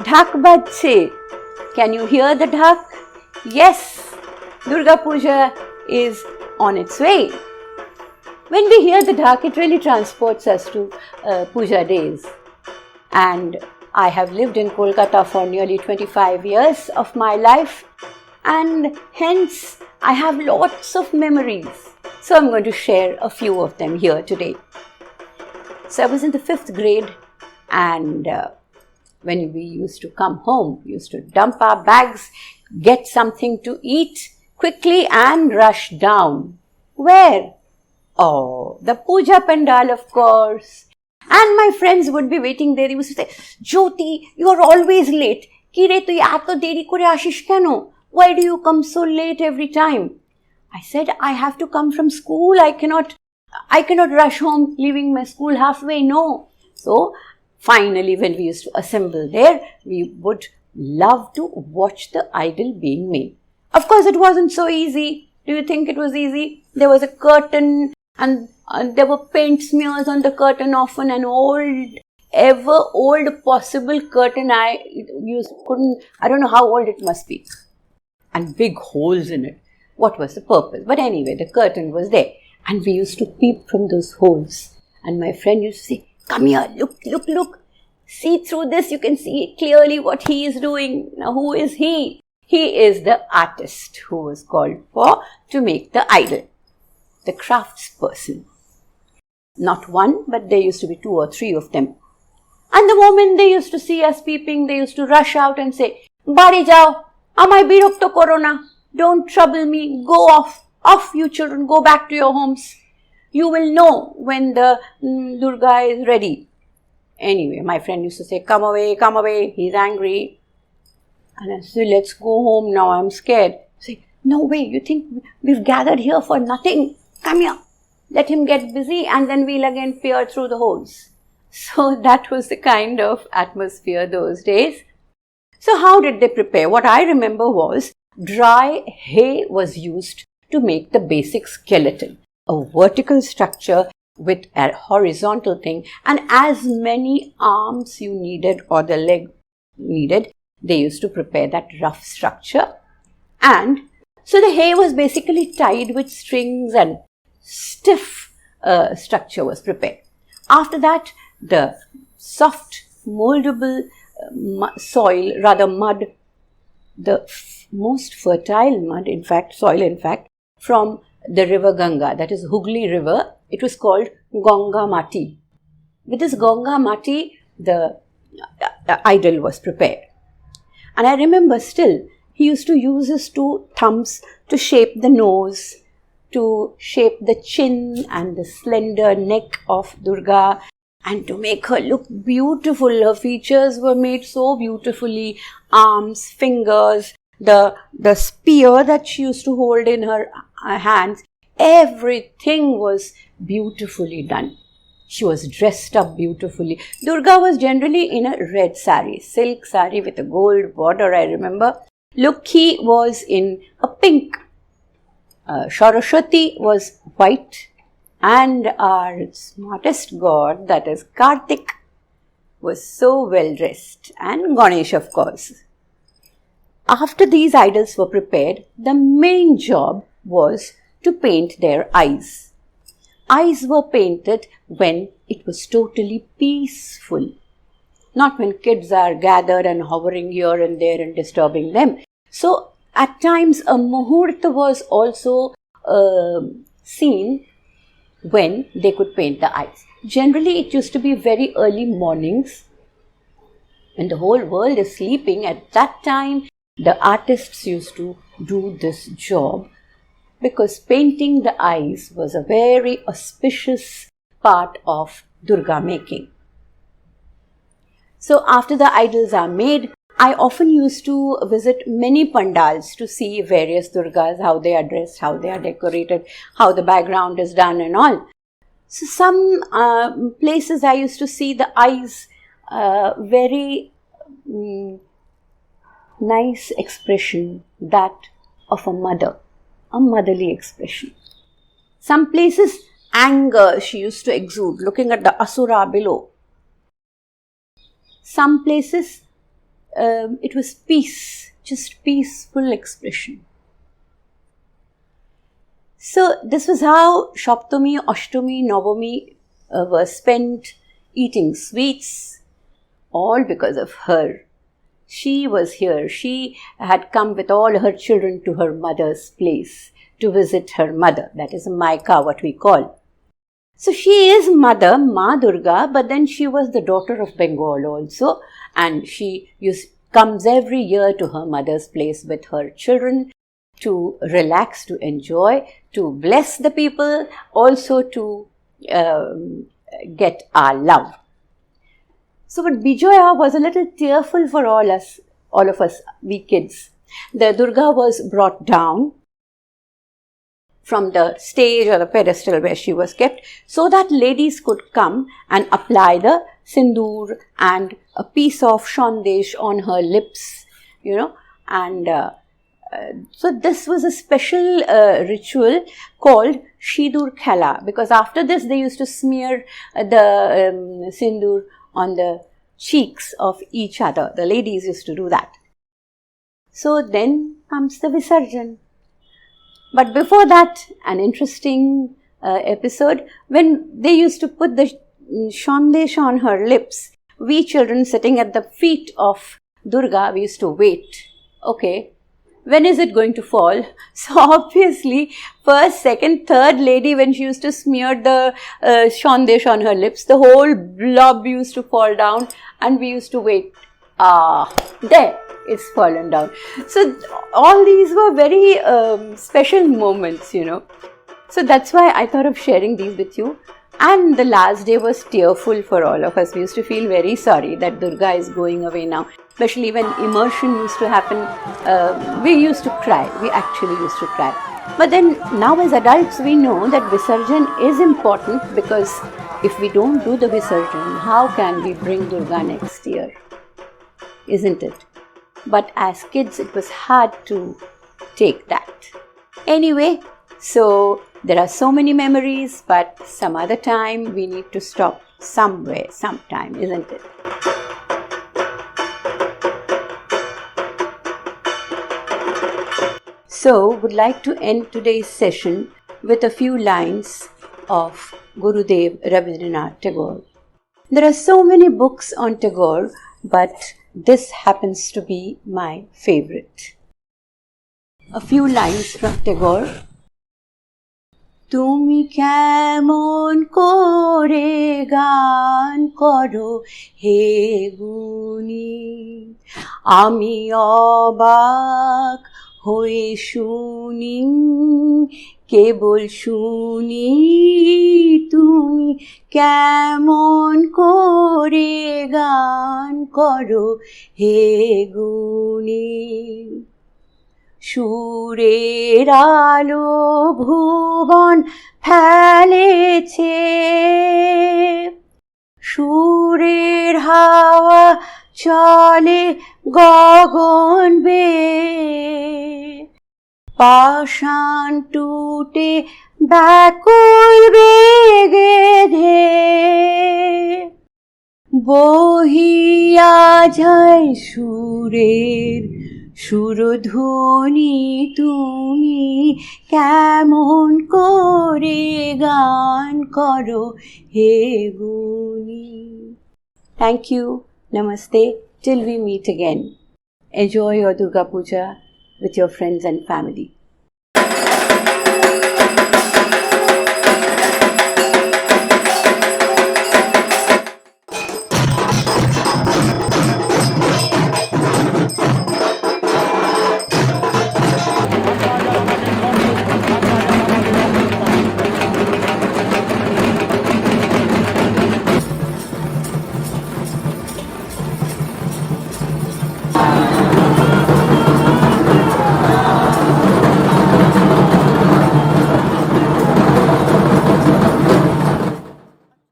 ढाक बजचे. Can you hear the ढाक? Yes, Durga Puja is on its way. When we hear the ढाक, it really transports us to Puja days. And I have lived in Kolkata for nearly 25 years of my life, and hence I have lots of memories. So I'm going to share a few of them here today. So I was in the 5th grade, and when we used to come home, we used to dump our bags, get something to eat quickly and rush down. Where? Oh, the puja pandal, of course. And my friends would be waiting there. They used to say, Jyoti, you are always late. Kire, tu eto deri kore ashish keno? Why do you come so late every time? I said, I have to come from school. I cannot rush home leaving my school halfway. No. So, finally, when we used to assemble there, we would love to watch the idol being made. Of course, it wasn't so easy. Do you think it was easy? There was a curtain, and there were paint smears on the curtain, often an old possible curtain. I don't know how old it must be. And big holes in it. What was the purpose? But anyway, the curtain was there. And we used to peep from those holes. And my friend used to say, come here, look. See through this, you can see clearly what he is doing. Now, who is he? He is the artist who was called for to make the idol. The craftsperson. Not one, but there used to be 2 or 3 of them. And the moment they used to see us peeping, they used to rush out and say, Bari jao, amai birokto korona. Don't trouble me. Go off. Off, you children. Go back to your homes. You will know when the Durga is ready. Anyway, my friend used to say, come away. He's angry. And I said, let's go home now. I'm scared. I say, no way. You think we've gathered here for nothing? Come here. Let him get busy, and then we'll again peer through the holes. So that was the kind of atmosphere those days. So how did they prepare? What I remember was dry hay was used to make the basic skeleton, a vertical structure with a horizontal thing, and as many arms you needed or the leg needed, they used to prepare that rough structure. And so the hay was basically tied with strings, and stiff structure was prepared. After that, the soft, moldable soil, rather mud, the most fertile mud, soil, from the river Ganga, that is Hooghly River, it was called Ganga Mati. With this Ganga Mati, the idol was prepared. And I remember still, he used to use his 2 thumbs to shape the nose, to shape the chin and the slender neck of Durga, and to make her look beautiful. Her features were made so beautifully. Arms, fingers, the spear that she used to hold in her hands, everything was beautifully done. She was dressed up beautifully. Durga was generally in a red sari, silk sari with a gold border, I remember. Lokhi was in a pink. Saraswati was white. And our smartest god, that is Kartik, was so well dressed. And Ganesh, of course. After these idols were prepared, the main job was to paint their eyes. Eyes were painted when it was totally peaceful, not when kids are gathered and hovering here and there and disturbing them. So, at times a muhurta was also seen when they could paint the eyes. Generally, it used to be very early mornings when the whole world is sleeping. At that time, the artists used to do this job because painting the eyes was a very auspicious part of Durga making. So after the idols are made, I often used to visit many pandals to see various Durgas, how they are dressed, how they are decorated, how the background is done and all. So some places I used to see the eyes very nice expression, that of a mother, a motherly expression. Some places anger she used to exude, looking at the asura below. Some places it was peace, just peaceful expression. So this was how Shaptami, Ashtami, Navami were spent eating sweets, all because of her. She was here. She had come with all her children to her mother's place to visit her mother. That is Maika, what we call. So she is mother, Ma Durga, but then she was the daughter of Bengal also, and she comes every year to her mother's place with her children to relax, to enjoy, to bless the people, also to get our love. So, but Bijoya was a little tearful for all of us, we kids. The Durga was brought down from the stage or the pedestal where she was kept, so that ladies could come and apply the sindoor and a piece of shandesh on her lips, and so this was a special ritual called Sidur Khela, because after this they used to smear the sindoor on the cheeks of each other. The ladies used to do that. So then comes the Visarjan. But before that, an interesting episode, when they used to put the shandesh on her lips, we children sitting at the feet of Durga, we used to wait. Okay, when is it going to fall? So obviously, first, second, third lady, when she used to smear the shandesh on her lips, the whole blob used to fall down and we used to wait. There, it's fallen down. So all these were very special moments, So that's why I thought of sharing these with you. And the last day was tearful for all of us. We used to feel very sorry that Durga is going away now. Especially when immersion used to happen, we used to cry. We actually used to cry. But then now as adults, we know that Visarjan is important, because if we don't do the Visarjan, how can we bring Durga next year? Isn't it? But as kids, it was hard to take that. Anyway, so there are so many memories, but some other time we need to stop somewhere, sometime, isn't it? So, would like to end today's session with a few lines of Gurudev Rabindranath Tagore. There are so many books on Tagore, but this happens to be my favorite. A few lines from Tagore. তুমি কেমন করে গান করো হে গুণী, আমি অবাক হয়ে শুনি, কেবল শুনি তুমি কেমন করে গান করো হে গুণী। সুরের আলো ভুবন ফেলেছে, সুরের হাওয়া চলে গগন বেয়ে, পাষাণ টুটে ব্যাকুল বেগে ধেয়ে, বহিয়া যায় সুরের সুরধ্বনি, তুমি কেমন করে গান করো হে গুণী। Thank you. Namaste. Till we meet again. Enjoy your Durga Puja with your friends and family.